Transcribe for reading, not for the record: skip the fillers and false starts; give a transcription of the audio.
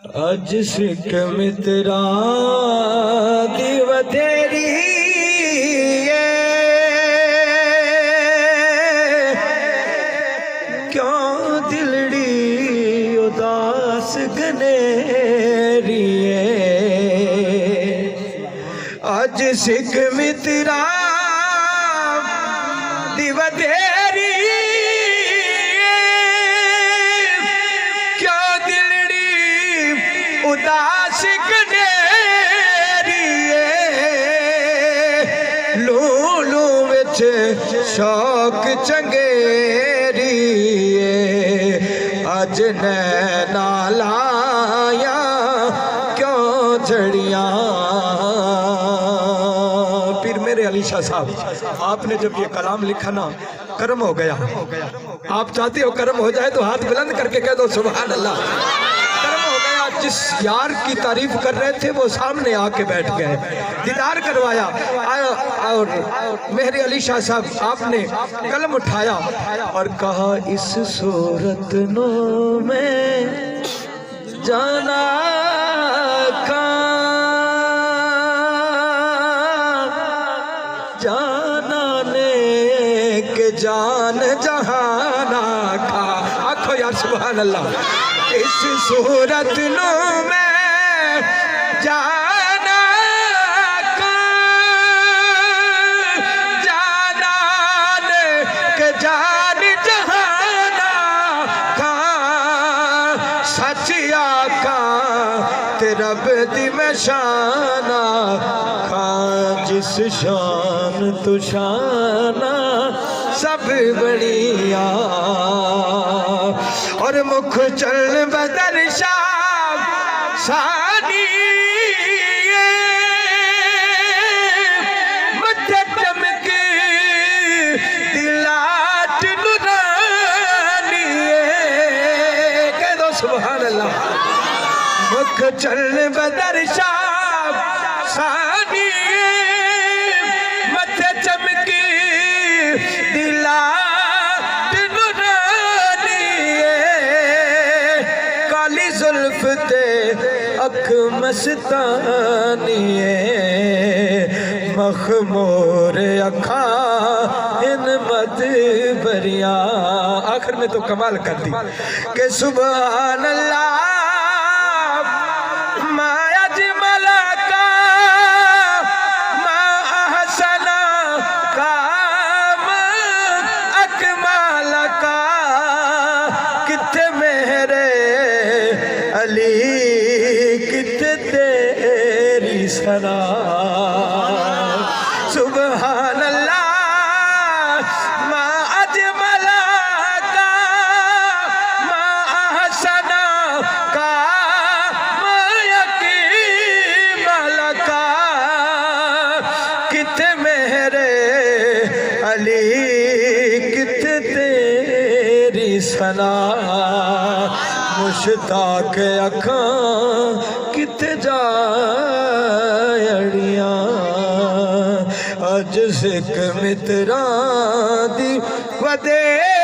اج سکھ متراں دی ودھیری کیوں دلڑی اداس گنیری اج سکھ متراں دی ودھیری اداس گنیری لولو وچ شوق چنگیری اج نینا لایا کیوں جھڑیاں پیر میرے علی شاہ صاحب آپ نے جب یہ کلام لکھا نا کرم ہو گیا آپ چاہتے ہو کرم ہو جائے تو ہاتھ بلند کر کے کہہ دو سبحان اللہ جس یار کی تعریف کر رہے تھے وہ سامنے آ کے بیٹھ گئے دیدار کروایا اور مہر علی شاہ صاحب آپ نے قلم اٹھایا اور کہا اس صورت نو میں جانا جانا نے کہ جان جہانا کا آنکھو یار سبحان اللہ اس صورت نو میں جانا جانا کہ جان جہانا کا سچ آقا تیرا بدی میں شانہ خان جس شان تو شانہ سب بڑیا اور مکھ چل بدر شام سانی متھے چمک دلات نورانی کہہ دو سبحان اللہ مکھ چل بدر شام سانی متھے چمک دلات نورانی کالی زلف تے اکھ مستانی مخمور اکھا ان مد بریا آخر میں تو کمال کر دی کہ سبحان اللہ ما اجمل کا ما احسن کا ما اکمل کا کتھے میرے علی کتھے تیری سنا سبحان اللہ ما اجمل کا ما احسن کا ما اکمل کا کتھے میرے علی کتھے تیری سنا مشتاق اکھاں کتے جائڑیاں اج سکھ متراں دی ودھیری